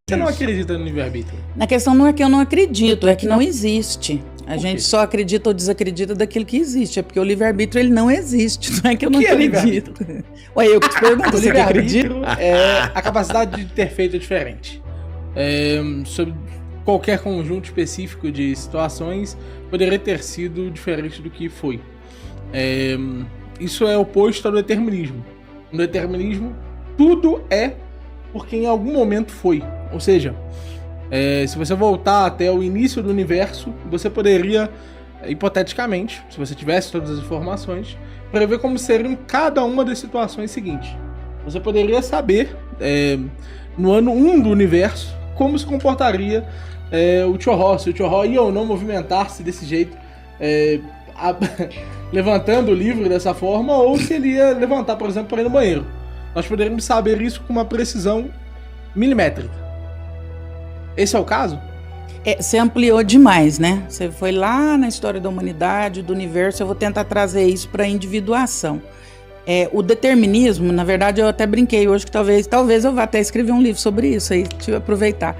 Você não acredita no livre-arbítrio? Na questão não é que eu não acredito, é que não existe. A gente só acredita ou desacredita daquilo que existe. É porque o livre-arbítrio ele não existe. Não é que eu não acredito. Ué, eu que te pergunto, você que acredita? É a capacidade de ter feito diferente. Sobre qualquer conjunto específico de situações, poderia ter sido diferente do que foi. Isso é oposto ao determinismo. No determinismo, tudo é porque em algum momento foi. Ou seja, se você voltar até o início do universo, você poderia, hipoteticamente, se você tivesse todas as informações, prever como seriam cada uma das situações seguintes. Você poderia saber, no ano 1 do universo, como se comportaria o Tchorró, se o Tchorró ia ou não movimentar-se desse jeito, levantando o livro dessa forma, ou se ele ia levantar, por exemplo, para ir no banheiro. Nós poderíamos saber isso com uma precisão milimétrica. Esse é o caso? Você ampliou demais, né? Você foi lá na história da humanidade, do universo. Eu vou tentar trazer isso para a individuação. O determinismo, na verdade, eu até brinquei hoje que talvez eu vá até escrever um livro sobre isso aí, deixa eu aproveitar.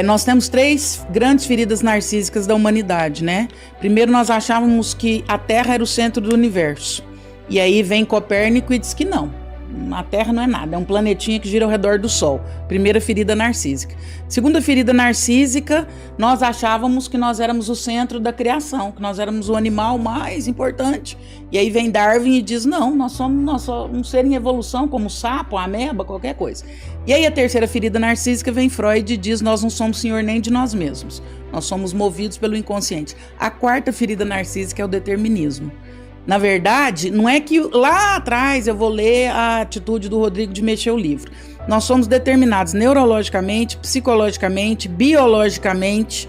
Nós temos 3 grandes feridas narcísicas da humanidade, né? Primeiro, nós achávamos que a Terra era o centro do universo. E aí vem Copérnico e diz que não. A Terra não é nada, é um planetinha que gira ao redor do Sol. Primeira ferida narcísica. Segunda ferida narcísica, nós achávamos que nós éramos o centro da criação, que nós éramos o animal mais importante. E aí vem Darwin e diz, não, nós somos um ser em evolução, como o sapo, a ameba, qualquer coisa. E aí a terceira ferida narcísica vem Freud e diz, nós não somos senhor nem de nós mesmos. Nós somos movidos pelo inconsciente. A quarta ferida narcísica é o determinismo. Na verdade, não é que lá atrás eu vou ler a atitude do Rodrigo de mexer o livro. Nós somos determinados neurologicamente, psicologicamente, biologicamente.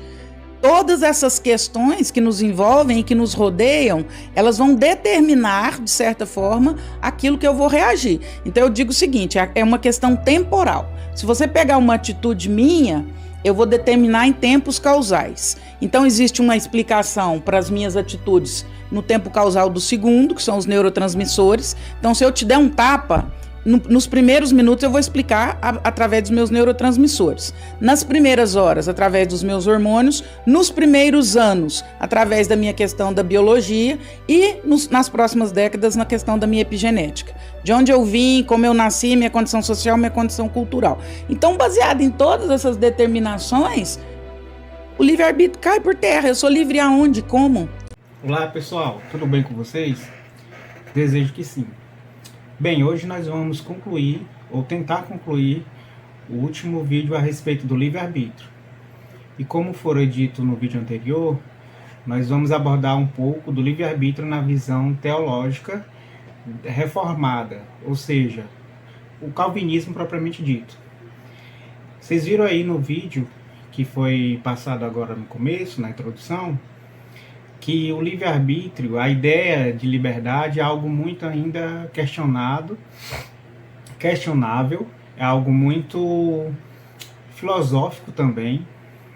Todas essas questões que nos envolvem e que nos rodeiam, elas vão determinar, de certa forma, aquilo que eu vou reagir. Então eu digo o seguinte, é uma questão temporal. Se você pegar uma atitude minha, eu vou determinar em tempos causais. Então existe uma explicação para as minhas atitudes no tempo causal do segundo, que são os neurotransmissores. Então, se eu te der um tapa, nos primeiros minutos eu vou explicar através dos meus neurotransmissores. Nas primeiras horas, através dos meus hormônios. Nos primeiros anos, através da minha questão da biologia. E nas próximas décadas, na questão da minha epigenética. De onde eu vim, como eu nasci, minha condição social, minha condição cultural. Então, baseado em todas essas determinações, o livre-arbítrio cai por terra. Eu sou livre aonde? Como? Olá pessoal, tudo bem com vocês? Desejo que sim. Bem, hoje nós vamos concluir, ou tentar concluir, o último vídeo a respeito do livre-arbítrio. E como foi dito no vídeo anterior, nós vamos abordar um pouco do livre-arbítrio na visão teológica reformada, ou seja, o calvinismo propriamente dito. Vocês viram aí no vídeo, que foi passado agora no começo, na introdução, que o livre-arbítrio, a ideia de liberdade é algo muito ainda questionável, é algo muito filosófico também,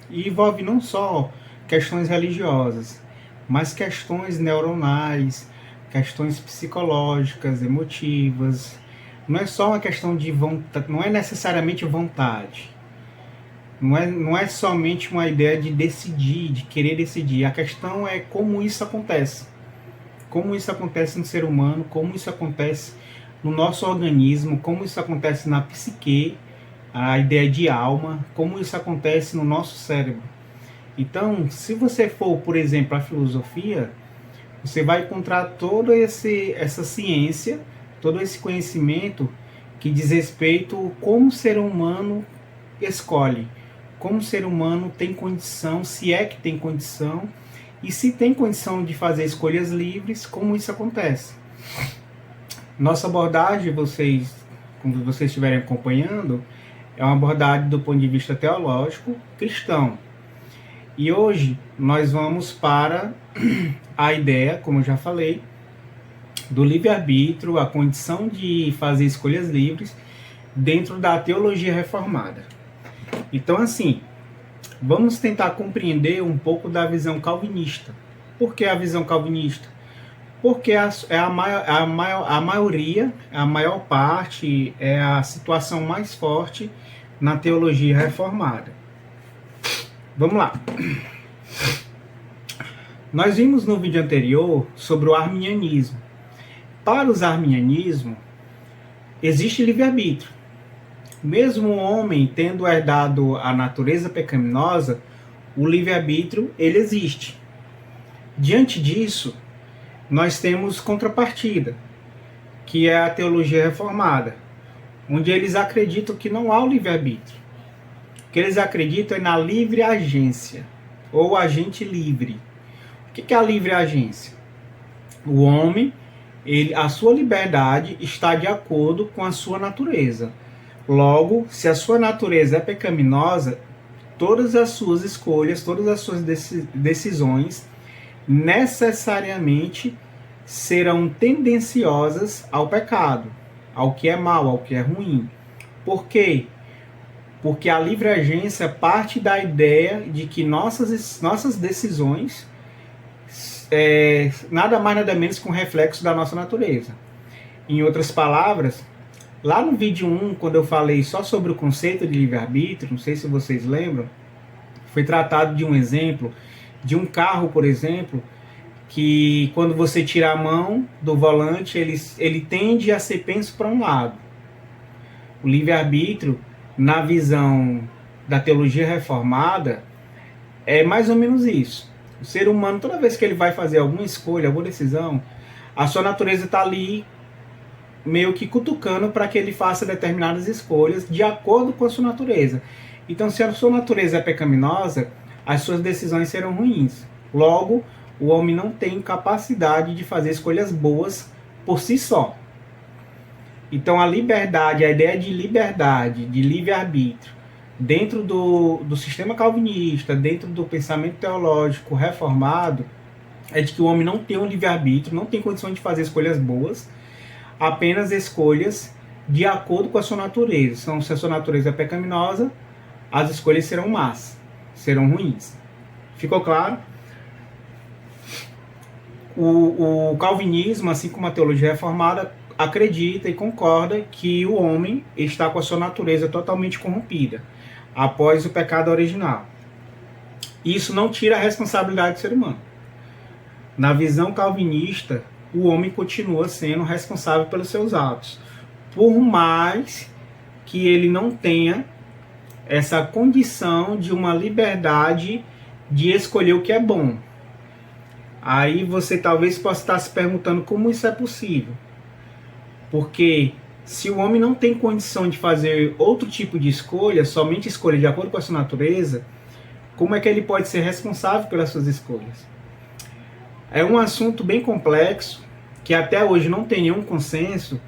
e envolve não só questões religiosas, mas questões neuronais, questões psicológicas, emotivas. Não é só uma questão de vontade, não é necessariamente vontade. Não é somente uma ideia de decidir, de querer decidir. A questão é como isso acontece. Como isso acontece no ser humano, como isso acontece no nosso organismo, como isso acontece na psique, a ideia de alma, como isso acontece no nosso cérebro. Então, se você for, por exemplo, à filosofia, você vai encontrar toda essa ciência, todo esse conhecimento que diz respeito a como o ser humano escolhe. Como o ser humano tem condição, se é que tem condição, e se tem condição de fazer escolhas livres, como isso acontece. Nossa abordagem, quando vocês estiverem acompanhando, é uma abordagem do ponto de vista teológico cristão. E hoje nós vamos para a ideia, como eu já falei, do livre-arbítrio, a condição de fazer escolhas livres dentro da teologia reformada. Então, assim, vamos tentar compreender um pouco da visão calvinista. Por que a visão calvinista? Porque a maioria, a maior parte, é a situação mais forte na teologia reformada. Vamos lá. Nós vimos no vídeo anterior sobre o arminianismo. Para os arminianismos, existe livre-arbítrio. Mesmo o homem tendo herdado a natureza pecaminosa, o livre-arbítrio ele existe. Diante disso, nós temos contrapartida, que é a teologia reformada, onde eles acreditam que não há o livre-arbítrio. O que eles acreditam é na livre agência, ou agente livre. O que é a livre agência? O homem, a sua liberdade está de acordo com a sua natureza. Logo, se a sua natureza é pecaminosa, todas as suas escolhas, todas as suas decisões, necessariamente serão tendenciosas ao pecado, ao que é mal, ao que é ruim. Por quê? Porque a livre agência parte da ideia de que nossas decisões nada mais nada menos que um reflexo da nossa natureza. Em outras palavras, lá no vídeo 1, quando eu falei só sobre o conceito de livre-arbítrio, não sei se vocês lembram, foi tratado de um exemplo de um carro, por exemplo, que quando você tira a mão do volante, ele tende a ser penso para um lado. O livre-arbítrio, na visão da teologia reformada, é mais ou menos isso. O ser humano, toda vez que ele vai fazer alguma escolha, alguma decisão, a sua natureza está ali meio que cutucando para que ele faça determinadas escolhas de acordo com a sua natureza. Então, se a sua natureza é pecaminosa, as suas decisões serão ruins. Logo, o homem não tem capacidade de fazer escolhas boas por si só. Então, a liberdade, a ideia de liberdade, de livre-arbítrio, dentro do sistema calvinista, dentro do pensamento teológico reformado, é de que o homem não tem um livre-arbítrio, não tem condição de fazer escolhas boas, apenas escolhas de acordo com a sua natureza. Então, se a sua natureza é pecaminosa, as escolhas serão más, serão ruins. Ficou claro? O calvinismo, assim como a teologia reformada, acredita e concorda que o homem está com a sua natureza totalmente corrompida após o pecado original. Isso não tira a responsabilidade do ser humano. Na visão calvinista, o homem continua sendo responsável pelos seus atos, por mais que ele não tenha essa condição de uma liberdade de escolher o que é bom. Aí você talvez possa estar se perguntando como isso é possível. Porque se o homem não tem condição de fazer outro tipo de escolha, somente escolha de acordo com a sua natureza, como é que ele pode ser responsável pelas suas escolhas? É um assunto bem complexo, que até hoje não tem nenhum consenso,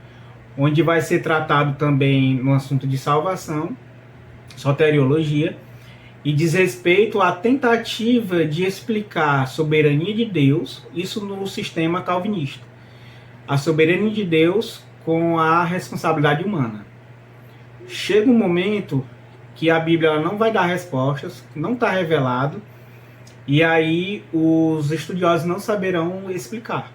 onde vai ser tratado também no assunto de salvação, soteriologia, e diz respeito à tentativa de explicar a soberania de Deus, isso no sistema calvinista. A soberania de Deus com a responsabilidade humana. Chega um momento que a Bíblia ela não vai dar respostas, não está revelado, e aí os estudiosos não saberão explicar.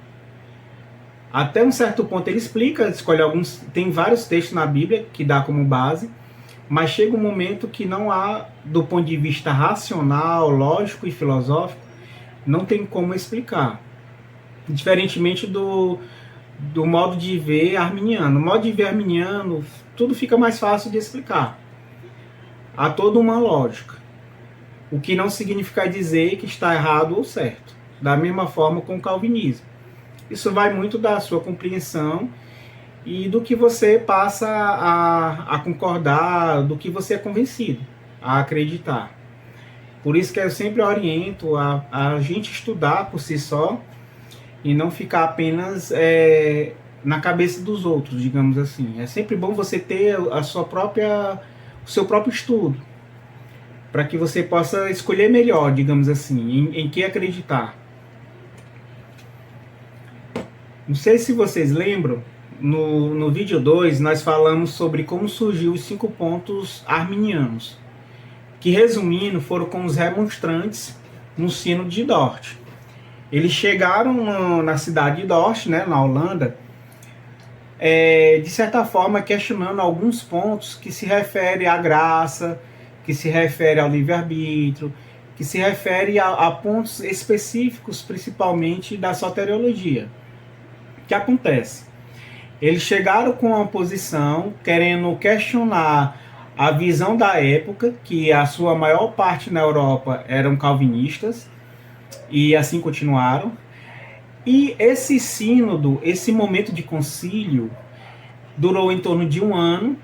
Até um certo ponto ele explica, escolhe alguns, tem vários textos na Bíblia que dá como base, mas chega um momento que não há, do ponto de vista racional, lógico e filosófico, não tem como explicar. Diferentemente do modo de ver arminiano. No modo de ver arminiano, tudo fica mais fácil de explicar. Há toda uma lógica. O que não significa dizer que está errado ou certo. Da mesma forma com o calvinismo. Isso vai muito da sua compreensão e do que você passa a concordar, do que você é convencido a acreditar. Por isso que eu sempre oriento a gente estudar por si só, e não ficar apenas na cabeça dos outros, digamos assim. É sempre bom você ter o seu próprio estudo, para que você possa escolher melhor, digamos assim, em que acreditar. Não sei se vocês lembram, no vídeo 2 nós falamos sobre como surgiu os 5 pontos arminianos, que resumindo foram com os remonstrantes no Sino de Dort. Eles chegaram na cidade de Dort, né, na Holanda, de certa forma, questionando alguns pontos que se refere à graça, que se refere ao livre-arbítrio, que se refere a pontos específicos, principalmente da soteriologia. O que acontece? Eles chegaram com uma posição querendo questionar a visão da época, que a sua maior parte na Europa eram calvinistas, e assim continuaram. E esse sínodo, esse momento de concílio, durou em torno de 1 ano,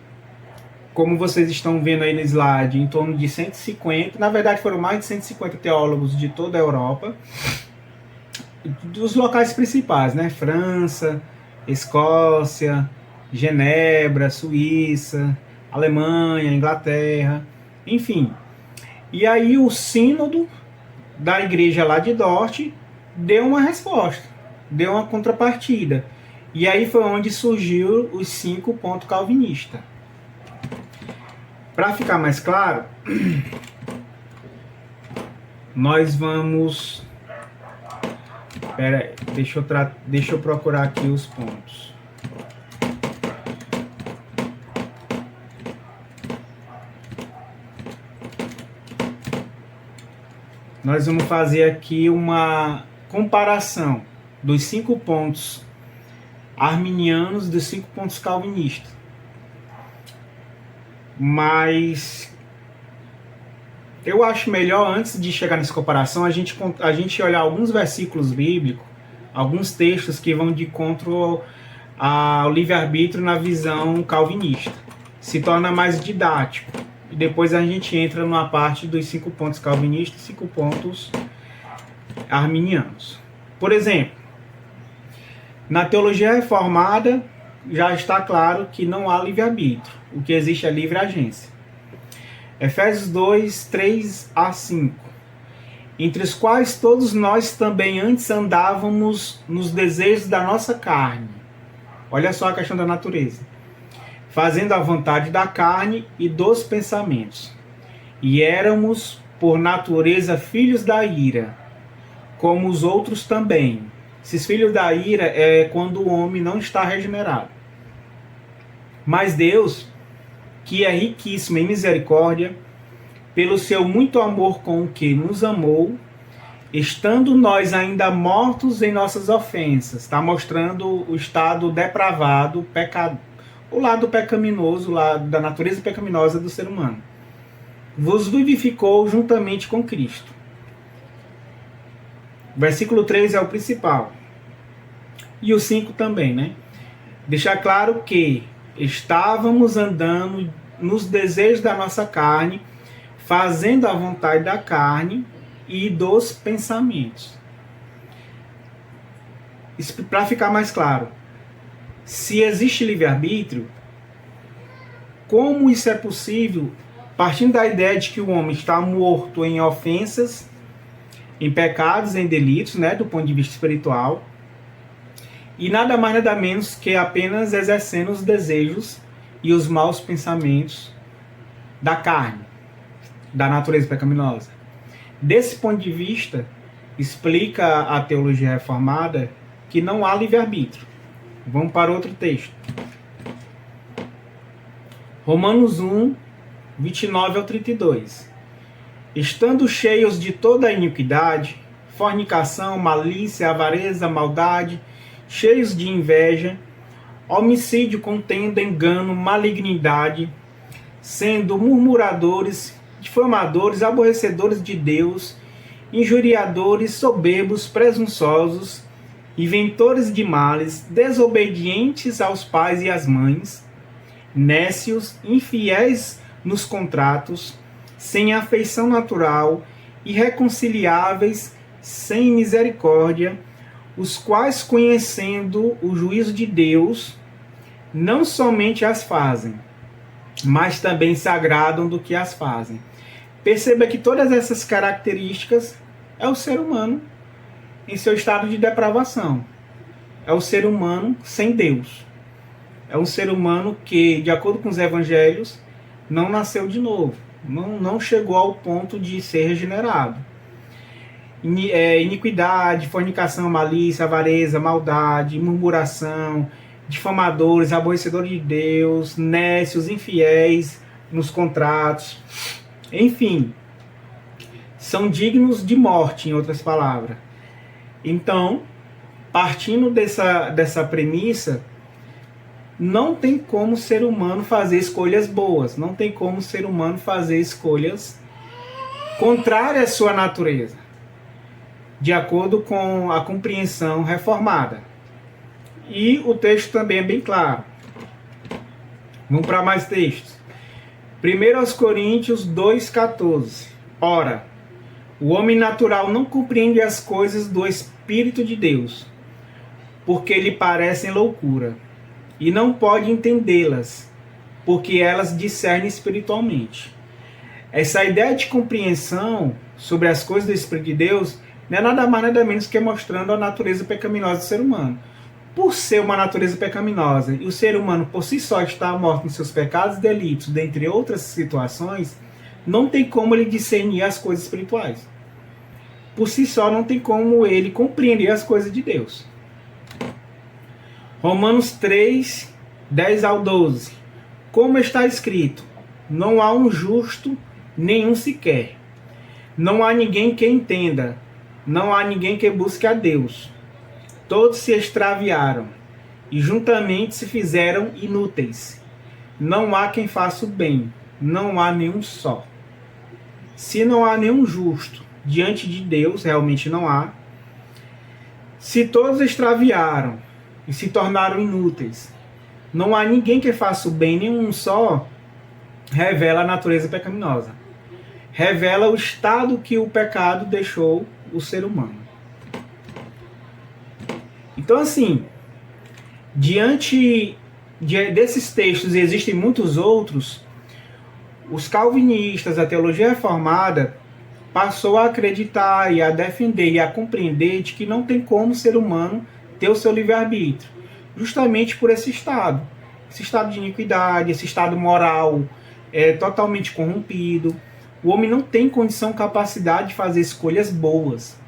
como vocês estão vendo aí no slide, em torno de 150, na verdade foram mais de 150 teólogos de toda a Europa, dos locais principais, né? França, Escócia, Genebra, Suíça, Alemanha, Inglaterra, enfim. E aí o sínodo da igreja lá de Dort deu uma resposta, deu uma contrapartida. E aí foi onde surgiu os 5 pontos calvinistas. Para ficar mais claro, nós vamos... Espera aí, deixa eu procurar aqui os pontos. Nós vamos fazer aqui uma comparação dos 5 pontos arminianos dos 5 pontos calvinistas. Mas eu acho melhor, antes de chegar nessa comparação, a gente olhar alguns versículos bíblicos, alguns textos que vão de encontro ao livre-arbítrio na visão calvinista. Se torna mais didático. E depois a gente entra numa parte dos 5 pontos calvinistas e 5 pontos arminianos. Por exemplo, na teologia reformada já está claro que não há livre-arbítrio. O que existe é livre agência. Efésios 2, 3 a 5. Entre os quais todos nós também antes andávamos nos desejos da nossa carne. Olha só a questão da natureza. Fazendo a vontade da carne e dos pensamentos. E éramos, por natureza, filhos da ira, como os outros também. Esses filhos da ira é quando o homem não está regenerado. Mas Deus, que é riquíssimo em misericórdia, pelo seu muito amor com o que nos amou, estando nós ainda mortos em nossas ofensas. Está mostrando o estado depravado, pecado, o lado pecaminoso, o lado da natureza pecaminosa do ser humano. Vos vivificou juntamente com Cristo. Versículo 3 é o principal. E o 5 também, né? Deixar claro que estávamos andando nos desejos da nossa carne, fazendo a vontade da carne e dos pensamentos. Para ficar mais claro, se existe livre-arbítrio, como isso é possível, partindo da ideia de que o homem está morto em ofensas, em pecados, em delitos, né, do ponto de vista espiritual, e nada mais nada menos que apenas exercendo os desejos e os maus pensamentos da carne, da natureza pecaminosa. Desse ponto de vista, explica a teologia reformada que não há livre-arbítrio. Vamos para outro texto. Romanos 1, 29 ao 32. Estando cheios de toda a iniquidade, fornicação, malícia, avareza, maldade, cheios de inveja, homicídio, contenda, engano, malignidade, sendo murmuradores, difamadores, aborrecedores de Deus, injuriadores, soberbos, presunçosos, inventores de males, desobedientes aos pais e às mães, nécios, infiéis nos contratos, sem afeição natural, irreconciliáveis, sem misericórdia, os quais, conhecendo o juízo de Deus, não somente as fazem, mas também se agradam do que as fazem. Perceba que todas essas características é o ser humano em seu estado de depravação. É o ser humano sem Deus. É um ser humano que, de acordo com os evangelhos, não nasceu de novo. Não chegou ao ponto de ser regenerado. Iniquidade, fornicação, malícia, avareza, maldade, murmuração, difamadores, aborrecedores de Deus, nécios, infiéis nos contratos, enfim, são dignos de morte, em outras palavras. Então, partindo dessa premissa, não tem como o ser humano fazer escolhas boas, não tem como o ser humano fazer escolhas contrárias à sua natureza, de acordo com a compreensão reformada. E o texto também é bem claro. Vamos para mais textos. 1 Coríntios 2,14. Ora, o homem natural não compreende as coisas do Espírito de Deus, porque lhe parecem loucura, e não pode entendê-las, porque elas discernem espiritualmente. Essa ideia de compreensão sobre as coisas do Espírito de Deus não é nada mais nada menos que mostrando a natureza pecaminosa do ser humano. Por ser uma natureza pecaminosa e o ser humano por si só estar morto nos seus pecados e delitos, dentre outras situações, não tem como ele discernir as coisas espirituais. Por si só não tem como ele compreender as coisas de Deus. Romanos 3, 10 ao 12. Como está escrito, não há um justo, nenhum sequer. Não há ninguém que entenda, não há ninguém que busque a Deus. Todos se extraviaram e juntamente se fizeram inúteis. Não há quem faça o bem, não há nenhum só. Se não há nenhum justo diante de Deus, realmente não há. Se todos extraviaram e se tornaram inúteis, não há ninguém que faça o bem, nenhum só, revela a natureza pecaminosa. Revela o estado que o pecado deixou o ser humano. Então, assim, diante desses textos, e existem muitos outros, os calvinistas, a teologia reformada, passou a acreditar e a defender e a compreender de que não tem como o ser humano ter o seu livre-arbítrio, justamente por esse estado de iniquidade, esse estado moral totalmente corrompido. O homem não tem condição, capacidade de fazer escolhas boas,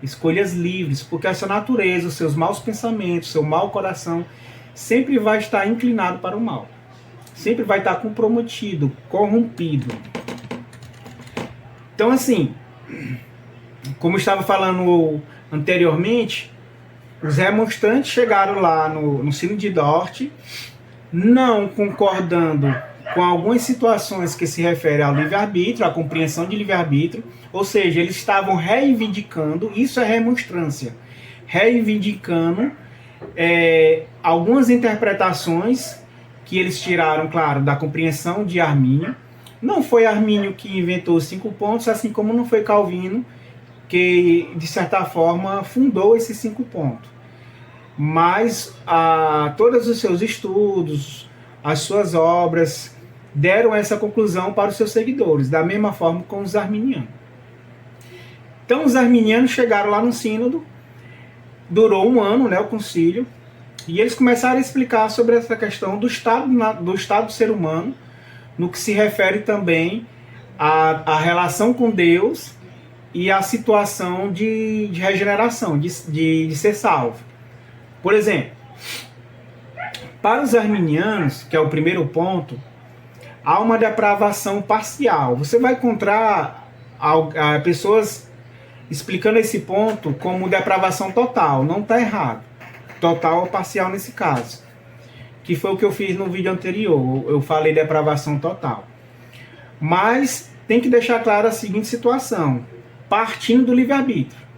escolhas livres, porque a sua natureza, os seus maus pensamentos, seu mau coração, sempre vai estar inclinado para o mal. Sempre vai estar comprometido, corrompido. Então, assim, como eu estava falando anteriormente, os remonstrantes chegaram lá no Sino de Dort, não concordando com algumas situações que se referem ao livre-arbítrio, à compreensão de livre-arbítrio, ou seja, eles estavam reivindicando, isso é remonstrância, reivindicando algumas interpretações que eles tiraram, claro, da compreensão de Armínio. Não foi Armínio que inventou os 5 pontos, assim como não foi Calvino que, de certa forma, fundou esses 5 pontos. Mas todos os seus estudos, as suas obras, deram essa conclusão para os seus seguidores, da mesma forma com os arminianos. Então, os arminianos chegaram lá no sínodo, durou um ano, o concílio, e eles começaram a explicar sobre essa questão do estado do ser humano, no que se refere também à relação com Deus e à situação de regeneração, de ser salvo. Por exemplo, para os arminianos, que é o primeiro ponto, há uma depravação parcial. Você vai encontrar pessoas explicando esse ponto como depravação total. Não está errado. Total ou parcial nesse caso. Que foi o que eu fiz no vídeo anterior. Eu falei depravação total. Mas tem que deixar claro a seguinte situação. Partindo do livre-arbítrio.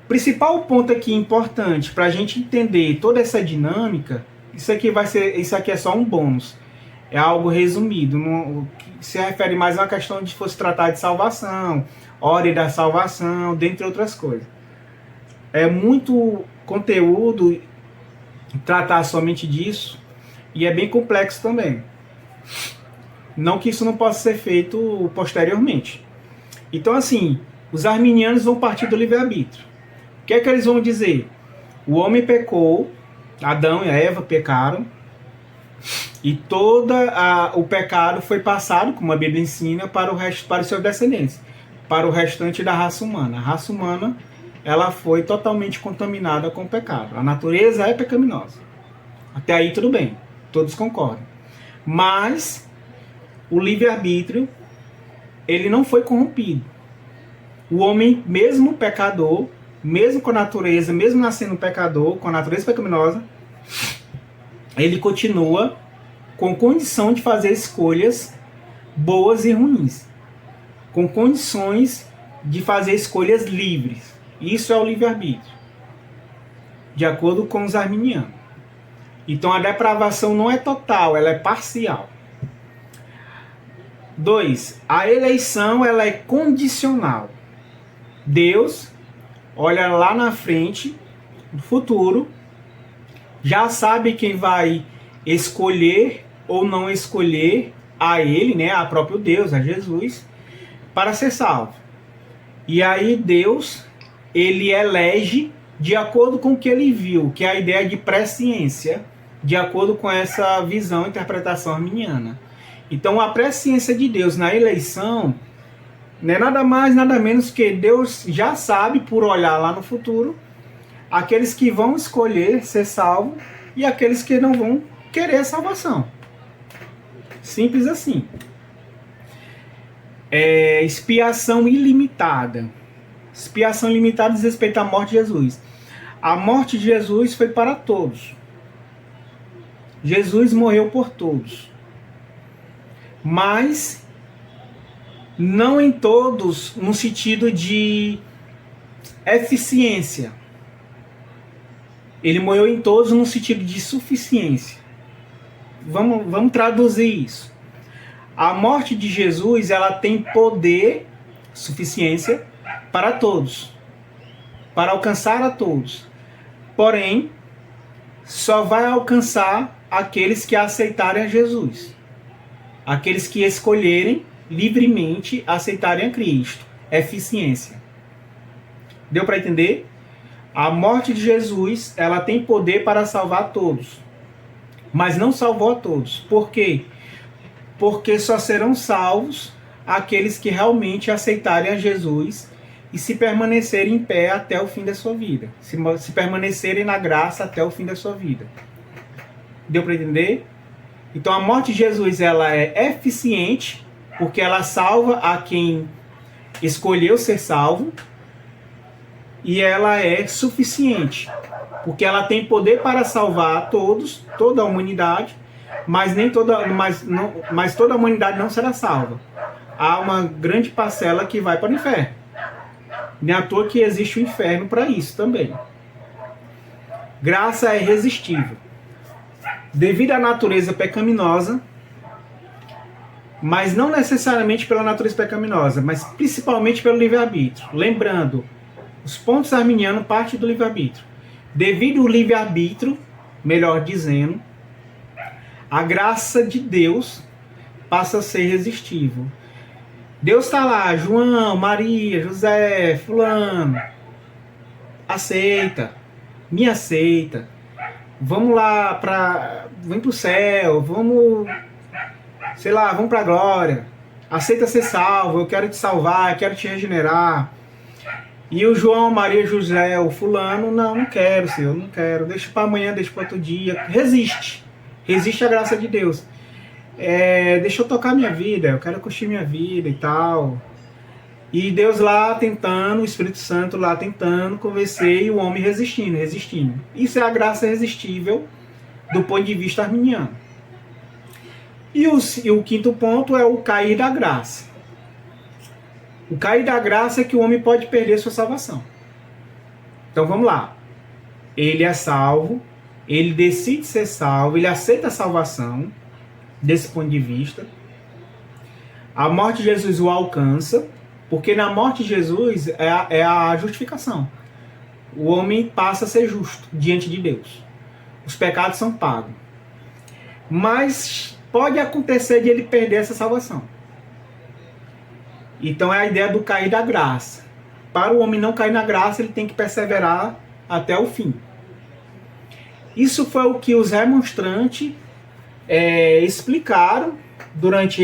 O principal ponto aqui importante para a gente entender toda essa dinâmica, isso aqui é só um bônus. É algo resumido. Que se refere mais a uma questão de fosse tratar de salvação, hora da salvação, dentre outras coisas. É muito conteúdo tratar somente disso, e é bem complexo também. Não que isso não possa ser feito posteriormente. Então, assim, os arminianos vão partir do livre-arbítrio. O que é que eles vão dizer? O homem pecou, Adão e Eva pecaram, e todo o pecado foi passado, como a Bíblia ensina, para os seus descendentes, para o restante da raça humana. A raça humana, ela foi totalmente contaminada com o pecado. A natureza é pecaminosa. Até aí tudo bem, todos concordam. Mas o livre-arbítrio, ele não foi corrompido. O homem, mesmo pecador, mesmo com a natureza, mesmo nascendo pecador, com a natureza pecaminosa, ele continua com condição de fazer escolhas boas e ruins, com condições de fazer escolhas livres. Isso é o livre-arbítrio, de acordo com os arminianos. Então a depravação não é total, ela é parcial. 2. A eleição, ela é condicional. Deus olha lá na frente, no futuro, já sabe quem vai escolher ou não escolher a ele, né, a próprio Deus, a Jesus, para ser salvo. E aí Deus, ele elege de acordo com o que ele viu, que é a ideia de presciência, de acordo com essa visão, interpretação arminiana. Então a presciência de Deus na eleição não é nada mais, nada menos que Deus já sabe, por olhar lá no futuro, aqueles que vão escolher ser salvos e aqueles que não vão querer a salvação. Simples assim. Expiação ilimitada. Expiação ilimitada diz respeito à morte de Jesus. A morte de Jesus foi para todos. Jesus morreu por todos. Mas não em todos no sentido de eficiência. Ele morreu em todos no sentido de suficiência. Vamos traduzir isso. A morte de Jesus, ela tem poder, suficiência, para todos. Para alcançar a todos. Porém, só vai alcançar aqueles que aceitarem a Jesus. Aqueles que escolherem livremente aceitarem a Cristo. Eficiência. Deu para entender? A morte de Jesus, ela tem poder para salvar todos. Mas não salvou a todos. Por quê? Porque só serão salvos aqueles que realmente aceitarem a Jesus e se permanecerem em pé até o fim da sua vida. Se permanecerem na graça até o fim da sua vida. Deu para entender? Então a morte de Jesus, ela é eficiente, porque ela salva a quem escolheu ser salvo, e ela é suficiente, porque ela tem poder para salvar a todos, toda a humanidade, mas toda a humanidade não será salva. Há uma grande parcela que vai para o inferno. Nem à toa que existe o inferno para isso também. Graça é irresistível. Devido à natureza pecaminosa, mas não necessariamente pela natureza pecaminosa, mas principalmente pelo livre-arbítrio. Lembrando, os pontos arminianos partem do livre-arbítrio. Devido ao livre-arbítrio, melhor dizendo, a graça de Deus passa a ser irresistível. Deus está lá, João, Maria, José, fulano, aceita, me aceita, vamos lá, vem pro céu, vamos, sei lá, vamos pra glória, aceita ser salvo, eu quero te salvar, eu quero te regenerar. E o João, Maria, José, o fulano, não quero, Senhor, não quero, deixa para amanhã, deixa para outro dia, resiste a graça de Deus. Deixa eu tocar minha vida, eu quero curtir minha vida e tal. E Deus lá tentando, o Espírito Santo lá tentando convencer e o homem resistindo. Isso é a graça irresistível do ponto de vista arminiano. E o quinto ponto é o cair da graça. O cair da graça é que o homem pode perder sua salvação. Então vamos lá. Ele é salvo, ele decide ser salvo, ele aceita a salvação. Desse ponto de vista, a morte de Jesus o alcança, porque na morte de Jesus é a justificação. O homem passa a ser justo diante de Deus. Os pecados são pagos. Mas pode acontecer de ele perder essa salvação. Então é a ideia do cair da graça. Para o homem não cair na graça, ele tem que perseverar até o fim. Isso foi o que os remonstrantes explicaram durante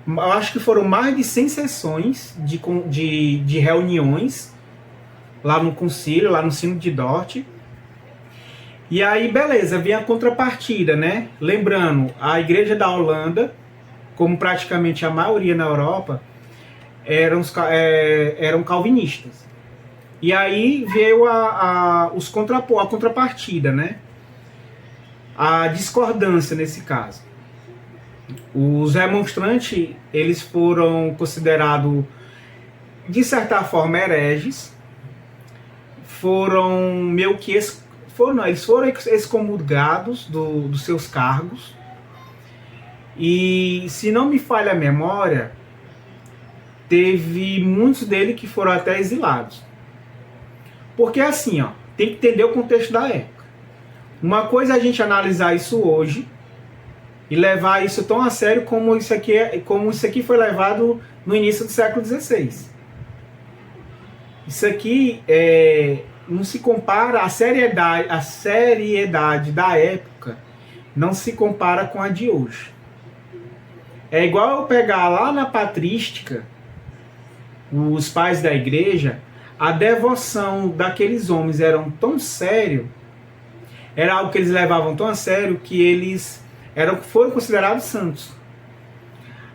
eu acho que foram mais de 100 sessões de reuniões lá no concílio, lá no Sínodo de Dort. E aí, beleza, vem a contrapartida, né? Lembrando, a Igreja da Holanda, como praticamente a maioria na Europa, eram calvinistas. E aí veio a contrapartida, né? A discordância nesse caso. Os remonstrantes, eles foram considerados, de certa forma, hereges. Foram meio que eles foram excomungados dos seus cargos. E, se não me falha a memória, teve muitos deles que foram até exilados. Porque assim, ó, tem que entender o contexto da época. Uma coisa é a gente analisar isso hoje e levar isso tão a sério como isso aqui foi levado no início do século XVI. Isso aqui não se compara, a seriedade da época não se compara com a de hoje. É igual eu pegar lá na patrística, os pais da igreja, a devoção daqueles homens era tão sério, era algo que eles levavam tão a sério que eles foram considerados santos.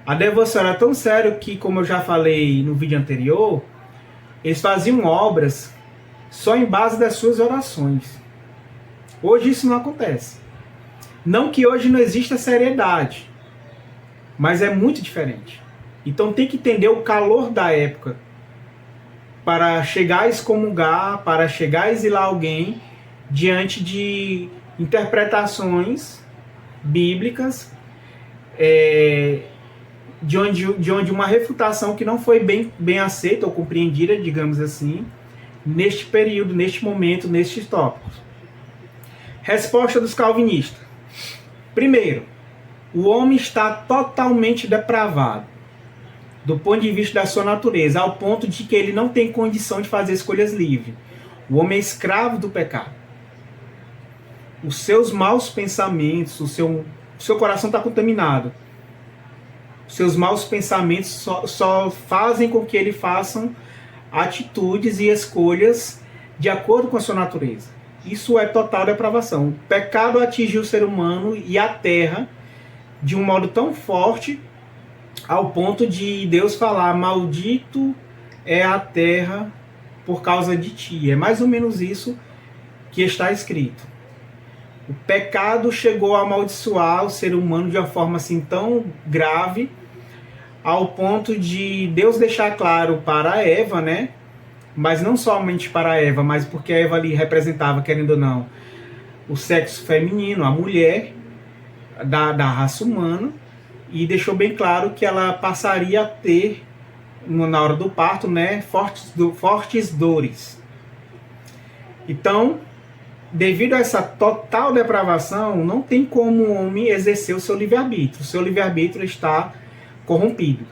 A devoção era tão sério que, como eu já falei no vídeo anterior, eles faziam obras só em base das suas orações. Hoje isso não acontece. Não que hoje não exista seriedade, mas é muito diferente. Então tem que entender o calor da época para chegar a excomungar, para chegar a exilar alguém diante de interpretações bíblicas, de onde uma refutação que não foi bem aceita ou compreendida, digamos assim, neste período, neste momento, nestes tópicos. Resposta dos calvinistas. Primeiro, o homem está totalmente depravado do ponto de vista da sua natureza, ao ponto de que ele não tem condição de fazer escolhas livres. O homem é escravo do pecado. Os seus maus pensamentos, o seu coração está contaminado. Os seus maus pensamentos só fazem com que ele façam atitudes e escolhas de acordo com a sua natureza. Isso é total depravação. O pecado atingiu o ser humano e a terra de um modo tão forte ao ponto de Deus falar: maldito é a terra por causa de ti. É mais ou menos isso que está escrito. O pecado chegou a amaldiçoar o ser humano de uma forma assim tão grave, ao ponto de Deus deixar claro para Eva, né? Mas não somente para Eva, mas porque a Eva ali representava, querendo ou não, o sexo feminino, a mulher da raça humana, e deixou bem claro que ela passaria a ter, na hora do parto, né, fortes dores. Então, devido a essa total depravação, não tem como o homem exercer o seu livre-arbítrio. O seu livre-arbítrio está corrompido.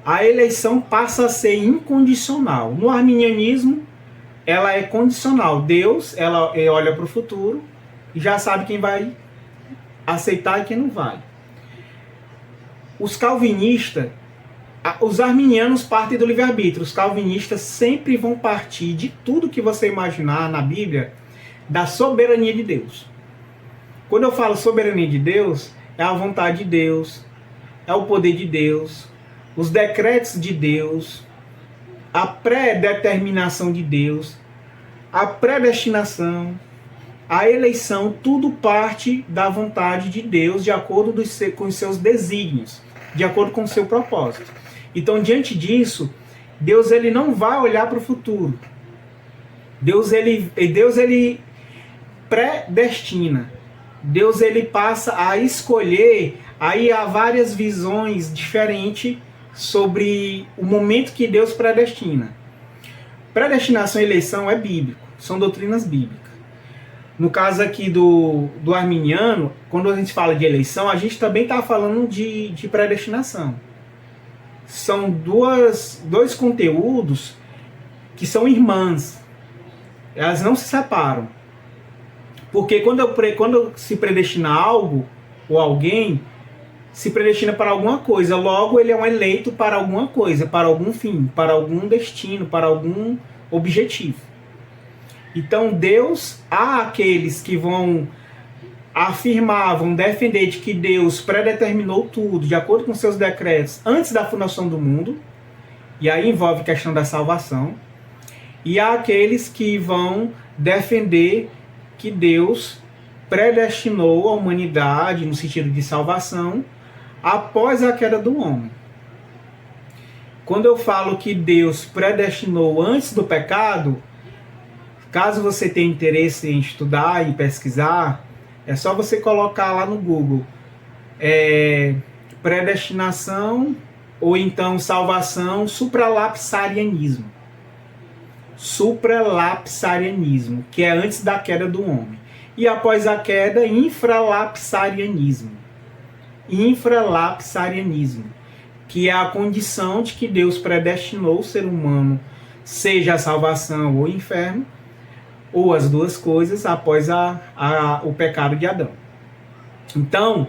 A eleição passa a ser incondicional. No arminianismo, ela é condicional. Deus, ela olha para o futuro e já sabe quem vai aceitar e quem não vai. Os calvinistas, os arminianos partem do livre-arbítrio. Os calvinistas sempre vão partir de tudo que você imaginar na Bíblia, da soberania de Deus. Quando eu falo soberania de Deus, é a vontade de Deus, é o poder de Deus, os decretos de Deus, a pré-determinação de Deus, a predestinação, a eleição, tudo parte da vontade de Deus, de acordo com os seus desígnios, de acordo com o seu propósito. Então, diante disso, Deus ele não vai olhar para o futuro. Deus ele predestina. Deus ele passa a escolher. Aí há várias visões diferentes sobre o momento que Deus predestina. Predestinação e eleição é bíblico, são doutrinas bíblicas. No caso aqui do arminiano, quando a gente fala de eleição, a gente também está falando de predestinação. São dois conteúdos que são irmãs. Elas não se separam. Porque quando se predestina algo ou alguém, se predestina para alguma coisa. Logo, ele é um eleito para alguma coisa, para algum fim, para algum destino, para algum objetivo. Então Deus, há aqueles que vão afirmar, vão defender de que Deus predeterminou tudo de acordo com seus decretos antes da fundação do mundo, e aí envolve a questão da salvação. E há aqueles que vão defender que Deus predestinou a humanidade no sentido de salvação após a queda do homem. Quando eu falo que Deus predestinou antes do pecado, caso você tenha interesse em estudar e pesquisar, é só você colocar lá no Google predestinação ou então salvação, supralapsarianismo. Supralapsarianismo, que é antes da queda do homem. E após a queda, infralapsarianismo. Infralapsarianismo, que é a condição de que Deus predestinou o ser humano, seja a salvação ou o inferno, ou as duas coisas, após o pecado de Adão. Então,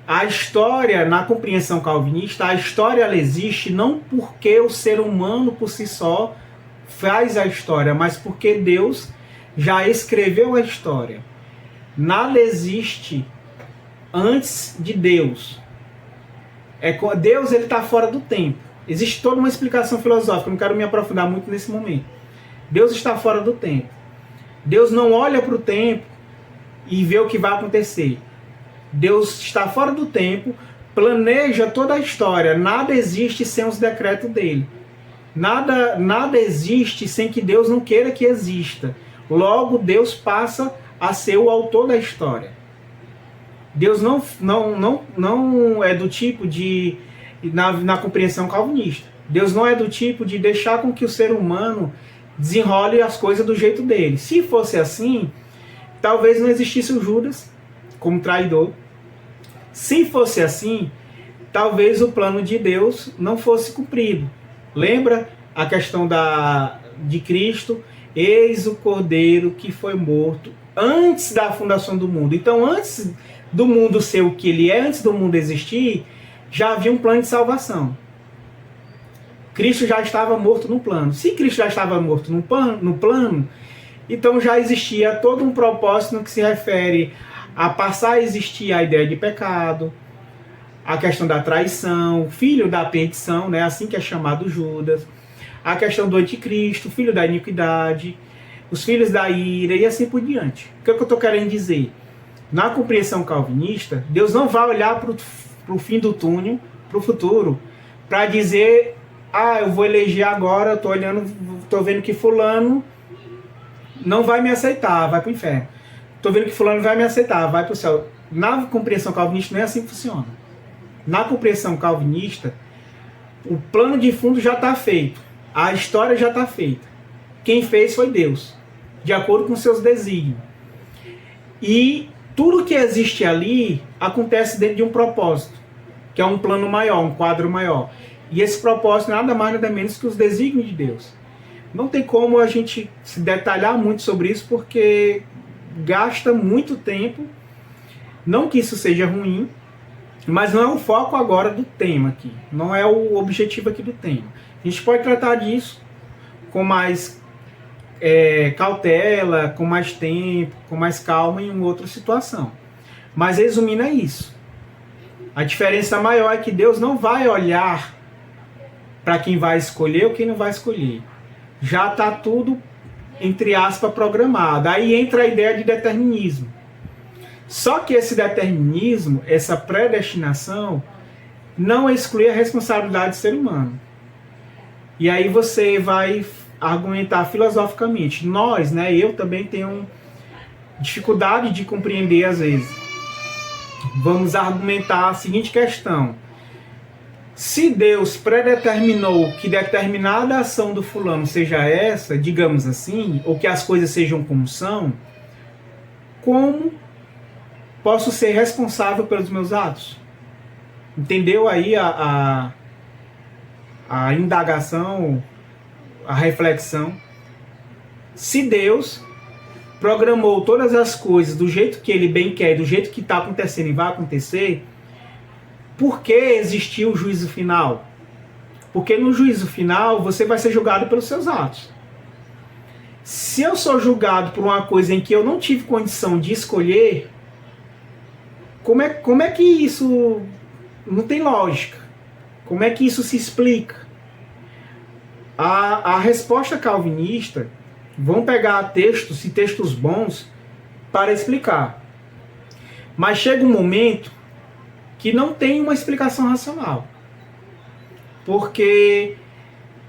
a história, na compreensão calvinista, a história ela existe não porque o ser humano por si só faz a história, mas porque Deus já escreveu a história. Nada existe antes de Deus. Deus está fora do tempo. Existe toda uma explicação filosófica, não quero me aprofundar muito nesse momento. Deus está fora do tempo. Deus não olha para o tempo e vê o que vai acontecer. Deus está fora do tempo, planeja toda a história. Nada existe sem os decretos dele. Nada existe sem que Deus não queira que exista. Logo, Deus passa a ser o autor da história. Deus não é do tipo de, na compreensão calvinista, Deus não é do tipo de deixar com que o ser humano desenrole as coisas do jeito dele. Se fosse assim, talvez não existisse o Judas como traidor. Se fosse assim, talvez o plano de Deus não fosse cumprido. Lembra a questão de Cristo? Eis o Cordeiro que foi morto antes da fundação do mundo. Então, antes do mundo ser o que ele é, antes do mundo existir, já havia um plano de salvação. Cristo já estava morto no plano. Se Cristo já estava morto no plano, então já existia todo um propósito no que se refere a passar a existir a ideia de pecado, a questão da traição, filho da perdição, né, assim que é chamado Judas, a questão do anticristo, filho da iniquidade, os filhos da ira e assim por diante. O que eu estou querendo dizer? Na compreensão calvinista, Deus não vai olhar para o fim do túnel, para o futuro, para dizer, eu vou eleger agora, estou vendo que fulano não vai me aceitar, vai para o inferno. Estou vendo que fulano vai me aceitar, vai para o céu. Na compreensão calvinista não é assim que funciona. Na compreensão calvinista, o plano de fundo já está feito, a história já está feita. Quem fez foi Deus, de acordo com seus desígnios. E tudo que existe ali acontece dentro de um propósito, que é um plano maior, um quadro maior. E esse propósito nada mais nada menos que os desígnios de Deus. Não tem como a gente se detalhar muito sobre isso, porque gasta muito tempo. Não que isso seja ruim, mas não é o foco agora do tema aqui. Não é o objetivo aqui do tema. A gente pode tratar disso com mais cautela, com mais tempo, com mais calma em uma outra situação. Mas resumindo é isso. A diferença maior é que Deus não vai olhar para quem vai escolher ou quem não vai escolher. Já está tudo, entre aspas, programado. Aí entra a ideia de determinismo. Só que esse determinismo, essa predestinação, não exclui a responsabilidade do ser humano. E aí você vai argumentar filosoficamente. Nós, eu também tenho dificuldade de compreender às vezes. Vamos argumentar a seguinte questão. Se Deus predeterminou que determinada ação do fulano seja essa, digamos assim, ou que as coisas sejam como são, como posso ser responsável pelos meus atos? Entendeu aí a indagação, a reflexão? Se Deus programou todas as coisas do jeito que Ele bem quer, do jeito que está acontecendo e vai acontecer, por que existiu o juízo final? Porque no juízo final você vai ser julgado pelos seus atos. Se eu sou julgado por uma coisa em que eu não tive condição de escolher, como é que isso não tem lógica? Como é que isso se explica? A resposta calvinista vão pegar textos e textos bons para explicar. Mas chega um momento que não tem uma explicação racional. Porque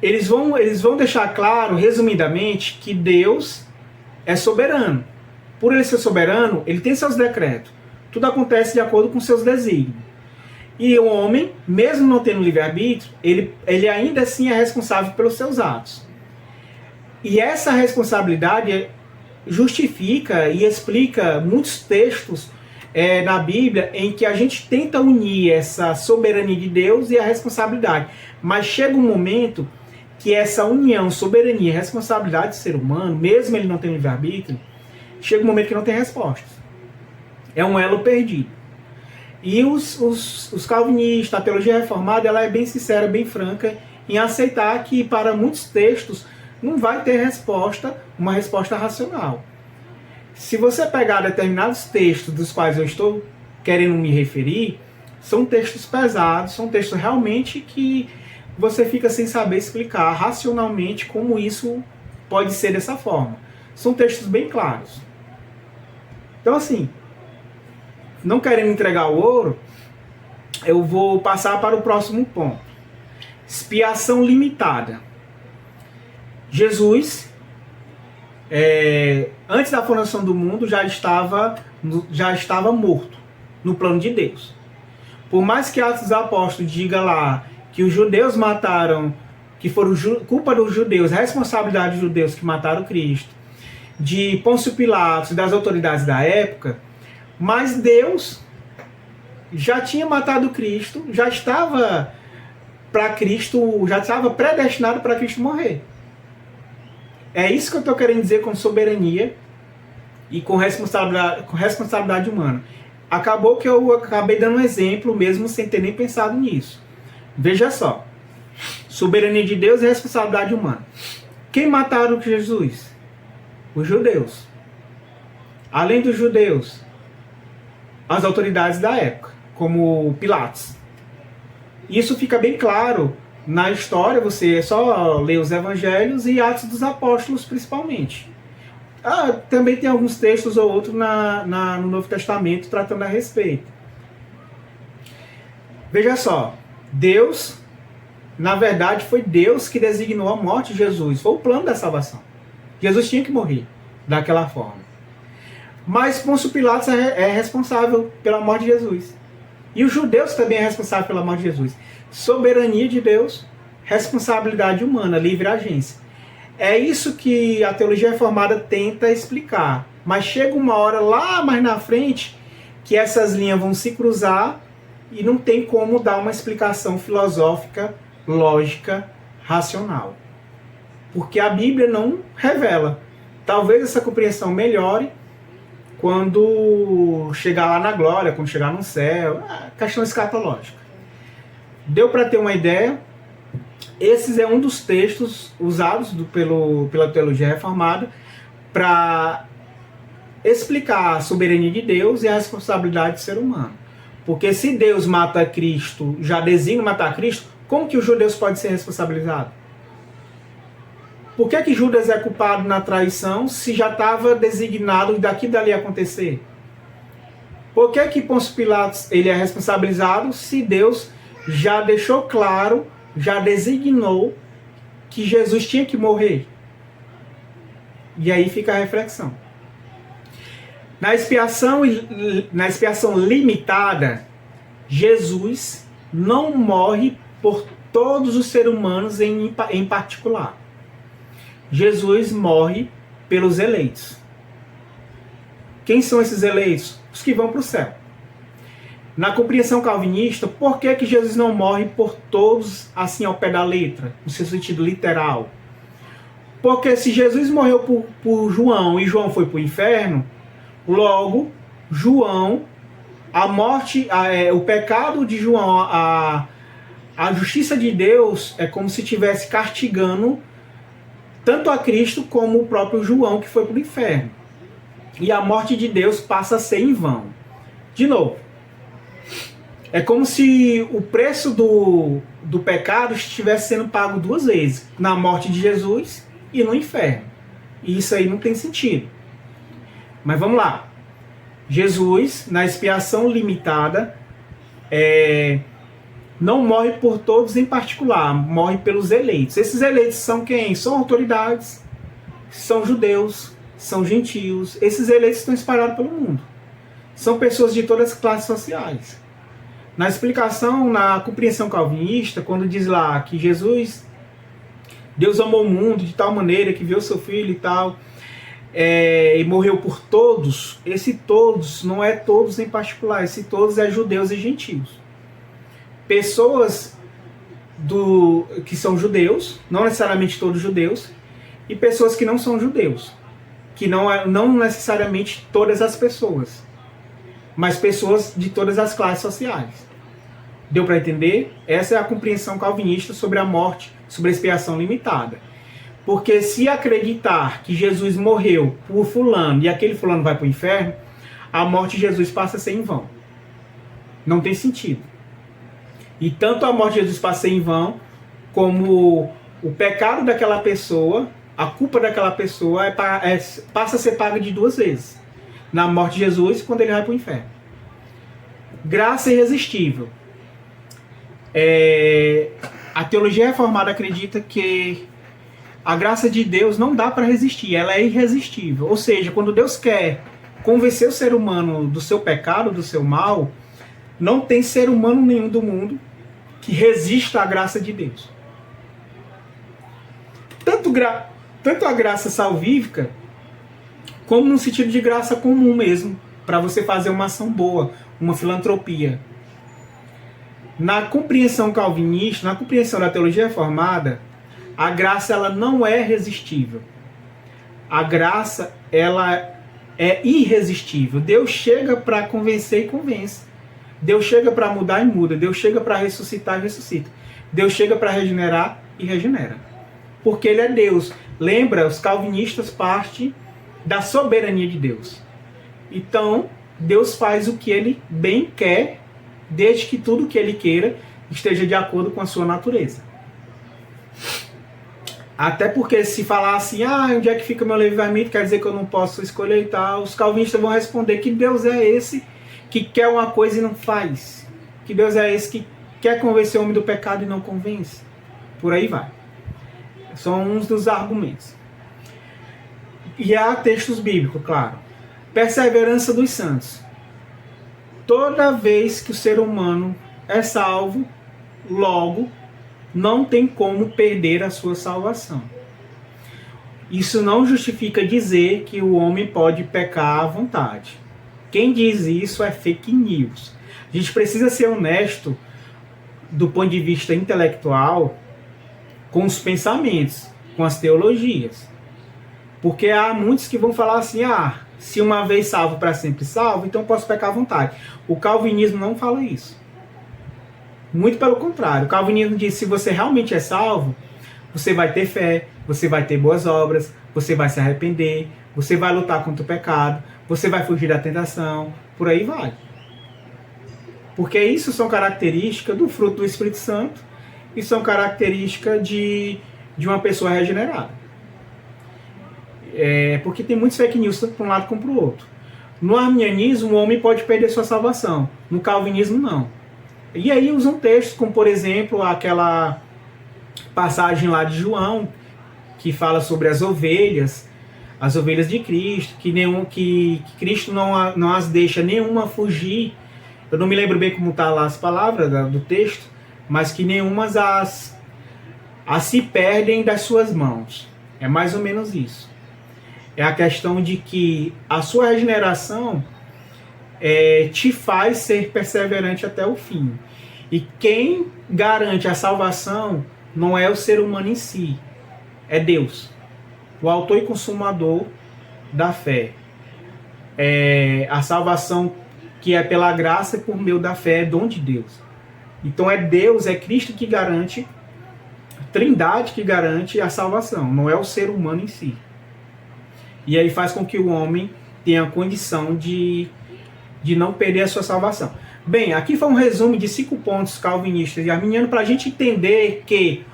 eles vão deixar claro, resumidamente, que Deus é soberano. Por ele ser soberano, ele tem seus decretos. Tudo acontece de acordo com seus desígnios. E o homem, mesmo não tendo livre-arbítrio, ele ainda assim é responsável pelos seus atos. E essa responsabilidade justifica e explica muitos textos na Bíblia em que a gente tenta unir essa soberania de Deus e a responsabilidade. Mas chega um momento que essa união, soberania e responsabilidade do ser humano, mesmo ele não tendo livre-arbítrio, chega um momento que não tem resposta. É um elo perdido. E os calvinistas, a teologia reformada, ela é bem sincera, bem franca em aceitar que para muitos textos não vai ter resposta, uma resposta racional. Se você pegar determinados textos dos quais eu estou querendo me referir, são textos pesados, são textos realmente que você fica sem saber explicar racionalmente como isso pode ser dessa forma. São textos bem claros. Então, assim, não querendo entregar o ouro, eu vou passar para o próximo ponto. Expiação limitada. Jesus, antes da fundação do mundo, já estava morto no plano de Deus. Por mais que Atos dos Apóstolos diga lá que os judeus mataram, que foram culpa dos judeus, responsabilidade dos judeus que mataram Cristo, de Pôncio Pilatos e das autoridades da época, mas Deus já tinha matado Cristo, já estava predestinado para Cristo morrer. É isso que eu estou querendo dizer com soberania e com responsabilidade humana. Acabou que eu acabei dando um exemplo mesmo sem ter nem pensado nisso. Veja só. Soberania de Deus e responsabilidade humana. Quem mataram Jesus? Os judeus. Além dos judeus, as autoridades da época, como Pilatos. Isso fica bem claro na história, você só lê os evangelhos e Atos dos Apóstolos principalmente. Também tem alguns textos ou outros no Novo Testamento tratando a respeito. Veja só, Deus, na verdade, foi Deus que designou a morte de Jesus. Foi o plano da salvação. Jesus tinha que morrer daquela forma. Mas Pôncio Pilatos é responsável pela morte de Jesus. E os judeus também é responsável pela morte de Jesus. Soberania de Deus, responsabilidade humana, livre agência. É isso que a teologia reformada tenta explicar. Mas chega uma hora lá mais na frente que essas linhas vão se cruzar e não tem como dar uma explicação filosófica, lógica, racional. Porque a Bíblia não revela. Talvez essa compreensão melhore quando chegar lá na glória, quando chegar no céu, questão escatológica. Deu para ter uma ideia? Esse é um dos textos usados pela teologia reformada para explicar a soberania de Deus e a responsabilidade do ser humano. Porque se Deus mata Cristo, já designa matar Cristo, como que os judeus podem ser responsabilizados? Por que Judas é culpado na traição se já estava designado daqui e dali acontecer? Por que Pôncio Pilatos ele é responsabilizado se Deus já deixou claro, já designou que Jesus tinha que morrer? E aí fica a reflexão. Na expiação limitada, Jesus não morre por todos os seres humanos em particular. Jesus morre pelos eleitos. Quem são esses eleitos? Os que vão para o céu. Na compreensão calvinista, por que Jesus não morre por todos assim ao pé da letra, no seu sentido literal? Porque se Jesus morreu por João e João foi para o inferno, logo, João, a morte, o pecado de João, a justiça de Deus é como se estivesse castigando tanto a Cristo como o próprio João, que foi para o inferno. E a morte de Deus passa a ser em vão. De novo, é como se o preço do pecado estivesse sendo pago duas vezes, na morte de Jesus e no inferno. E isso aí não tem sentido. Mas vamos lá. Jesus, na expiação limitada, não morre por todos em particular, morre pelos eleitos. Esses eleitos são quem? São autoridades, são judeus, são gentios. Esses eleitos estão espalhados pelo mundo. São pessoas de todas as classes sociais. Na explicação, na compreensão calvinista, quando diz lá que Deus amou o mundo de tal maneira que viu seu filho e tal, e morreu por todos, esse todos não é todos em particular, esse todos é judeus e gentios. Pessoas que são judeus, não necessariamente todos judeus, e pessoas que não são judeus, que não necessariamente todas as pessoas, mas pessoas de todas as classes sociais. Deu para entender? Essa é a compreensão calvinista sobre a morte, sobre a expiação limitada. Porque se acreditar que Jesus morreu por fulano e aquele fulano vai para o inferno, a morte de Jesus passa a ser em vão. Não tem sentido. E tanto a morte de Jesus passa a ser em vão, como o pecado daquela pessoa, a culpa daquela pessoa passa a ser paga de duas vezes. Na morte de Jesus e quando ele vai para o inferno. Graça irresistível. A teologia reformada acredita que a graça de Deus não dá para resistir, ela é irresistível. Ou seja, quando Deus quer convencer o ser humano do seu pecado, do seu mal, não tem ser humano nenhum do mundo que resista à graça de Deus. Tanto a graça salvífica, como no sentido de graça comum mesmo, para você fazer uma ação boa, uma filantropia. Na compreensão calvinista, na compreensão da teologia reformada, a graça ela não é resistível. A graça ela é irresistível. Deus chega para convencer e convence. Deus chega para mudar e muda. Deus chega para ressuscitar e ressuscita. Deus chega para regenerar e regenera. Porque Ele é Deus. Lembra, os calvinistas partem da soberania de Deus. Então, Deus faz o que Ele bem quer, desde que tudo que Ele queira esteja de acordo com a sua natureza. Até porque se falar assim, onde é que fica meu livre-arbítrio, quer dizer que eu não posso escolher e tal, os calvinistas vão responder que Deus é esse que quer uma coisa e não faz. Que Deus é esse que quer convencer o homem do pecado e não convence. Por aí vai. São uns dos argumentos. E há textos bíblicos, claro. Perseverança dos santos. Toda vez que o ser humano é salvo, logo, não tem como perder a sua salvação. Isso não justifica dizer que o homem pode pecar à vontade. Quem diz isso é fake news. A gente precisa ser honesto do ponto de vista intelectual com os pensamentos, com as teologias. Porque há muitos que vão falar assim, se uma vez salvo, para sempre salvo, então posso pecar à vontade. O calvinismo não fala isso. Muito pelo contrário. O calvinismo diz que se você realmente é salvo, você vai ter fé, você vai ter boas obras, você vai se arrepender, você vai lutar contra o pecado, você vai fugir da tentação, por aí vai. Porque isso são características do fruto do Espírito Santo e são características de uma pessoa regenerada. Porque tem muitos fake news tanto para um lado como para o outro. No arminianismo, o homem pode perder sua salvação. No calvinismo, não. E aí usam textos como, por exemplo, aquela passagem lá de João, que fala sobre as ovelhas de Cristo, que Cristo não as deixa nenhuma fugir. Eu não me lembro bem como está lá as palavras do texto, mas que nenhumas as se perdem das suas mãos. É mais ou menos isso. É a questão de que a sua regeneração te faz ser perseverante até o fim. E quem garante a salvação não é o ser humano em si, é Deus, o autor e consumador da fé. A salvação que é pela graça e por meio da fé é dom de Deus. Então é Deus, é Cristo que garante trindade que garante a salvação, não é o ser humano em si. E aí faz com que o homem tenha a condição de não perder a sua salvação. Bem, aqui foi um resumo de 5 pontos calvinistas e arminianos para a gente entender que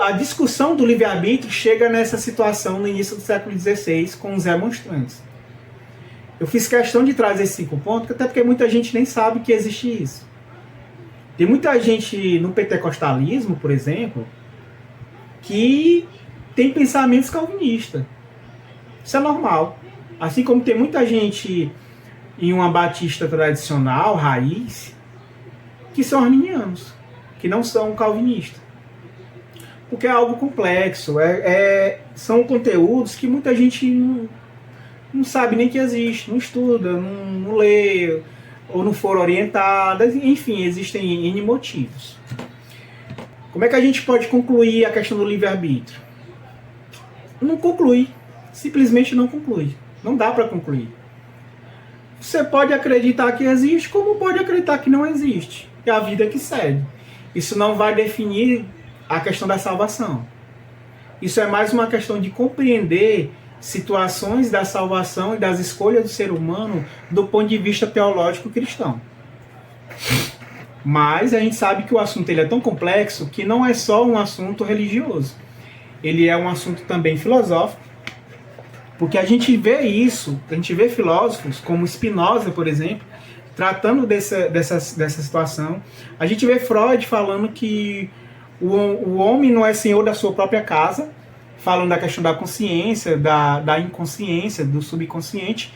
a discussão do livre-arbítrio chega nessa situação no início do século XVI com os remonstrantes. Eu fiz questão de trazer esses 5 pontos, até porque muita gente nem sabe que existe isso. Tem muita gente no pentecostalismo, por exemplo, que tem pensamentos calvinistas. Isso é normal. Assim como tem muita gente em uma batista tradicional, raiz, que são arminianos, que não são calvinistas. Porque é algo complexo, são conteúdos que muita gente não sabe nem que existe, não estuda, não lê, ou não foram orientadas, enfim, existem N motivos. Como é que a gente pode concluir a questão do livre-arbítrio? Não conclui, simplesmente não conclui, não dá para concluir. Você pode acreditar que existe, como pode acreditar que não existe, é a vida que segue. Isso não vai definir a questão da salvação. Isso é mais uma questão de compreender situações da salvação e das escolhas do ser humano do ponto de vista teológico cristão. Mas a gente sabe que o assunto ele é tão complexo que não é só um assunto religioso. Ele é um assunto também filosófico, porque a gente vê isso, a gente vê filósofos como Spinoza, por exemplo, tratando dessa situação. A gente vê Freud falando que o homem não é senhor da sua própria casa, falando da questão da consciência, da inconsciência, do subconsciente.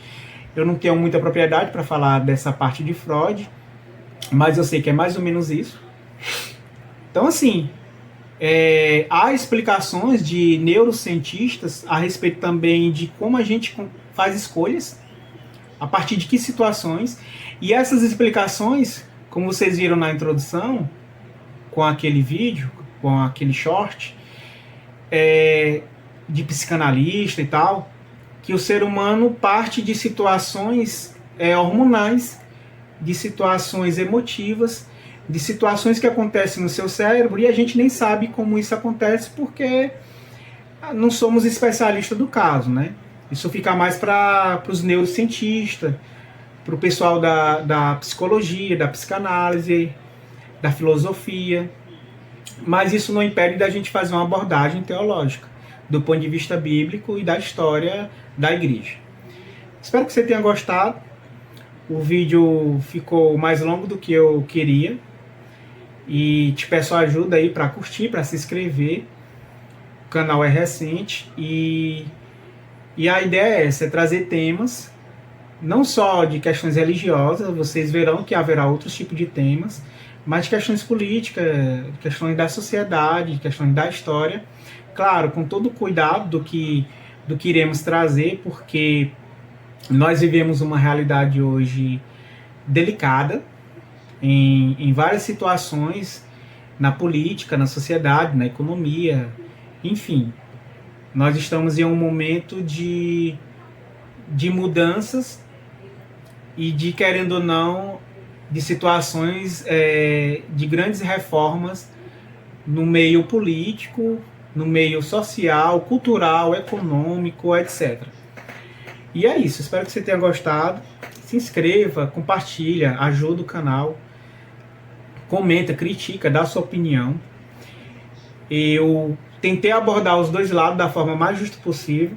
Eu não tenho muita propriedade para falar dessa parte de Freud, mas eu sei que é mais ou menos isso. Então, assim, há explicações de neurocientistas a respeito também de como a gente faz escolhas, a partir de que situações, e essas explicações, como vocês viram na introdução, com aquele vídeo, com aquele short, de psicanalista e tal, que o ser humano parte de situações hormonais, de situações emotivas, de situações que acontecem no seu cérebro, e a gente nem sabe como isso acontece porque não somos especialistas do caso, né? Isso fica mais para os neurocientistas, para o pessoal da psicologia, da psicanálise, da filosofia, mas isso não impede da gente fazer uma abordagem teológica, do ponto de vista bíblico e da história da igreja. Espero que você tenha gostado. O vídeo ficou mais longo do que eu queria, e te peço ajuda aí para curtir, para se inscrever. O canal é recente e a ideia é essa, trazer temas, não só de questões religiosas, vocês verão que haverá outros tipos de temas, mas questões políticas, questões da sociedade, questões da história, claro, com todo o cuidado do que iremos trazer, porque nós vivemos uma realidade hoje delicada, em várias situações, na política, na sociedade, na economia, enfim. Nós estamos em um momento de mudanças e de, querendo ou não, de situações de grandes reformas no meio político, no meio social, cultural, econômico, etc. E é isso, espero que você tenha gostado. Se inscreva, compartilha, ajuda o canal, comenta, critica, dá sua opinião. Eu tentei abordar os dois lados da forma mais justa possível.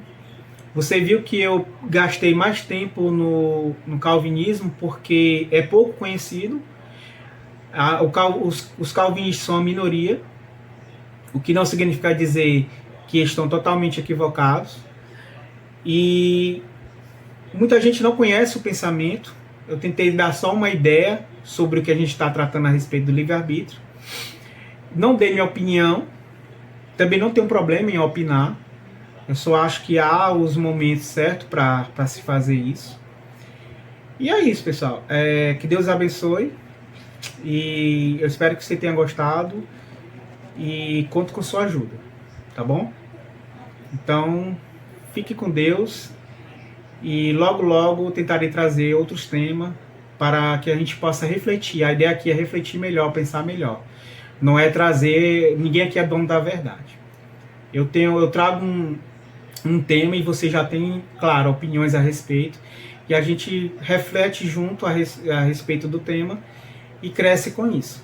Você viu que eu gastei mais tempo no calvinismo porque é pouco conhecido. Os calvinistas são a minoria, o que não significa dizer que estão totalmente equivocados. E muita gente não conhece o pensamento. Eu tentei dar só uma ideia sobre o que a gente está tratando a respeito do livre-arbítrio. Não dei minha opinião, também não tenho problema em opinar. Eu só acho que há os momentos certos para se fazer isso. E é isso, pessoal. Que Deus abençoe. E eu espero que você tenha gostado. E conto com sua ajuda. Tá bom? Então, fique com Deus. E logo, logo tentarei trazer outros temas para que a gente possa refletir. A ideia aqui é refletir melhor, pensar melhor. Não é trazer... Ninguém aqui é dono da verdade. Eu trago um tema e você já tem, claro, opiniões a respeito. E a gente reflete junto a respeito do tema e cresce com isso.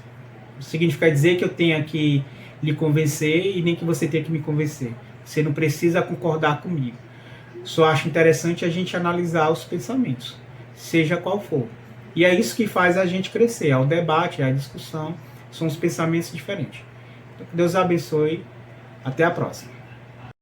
Significa dizer que eu tenha que lhe convencer e nem que você tenha que me convencer. Você não precisa concordar comigo. Só acho interessante a gente analisar os pensamentos, seja qual for. E é isso que faz a gente crescer, é o debate, é a discussão, são os pensamentos diferentes. Então, que Deus abençoe, até a próxima.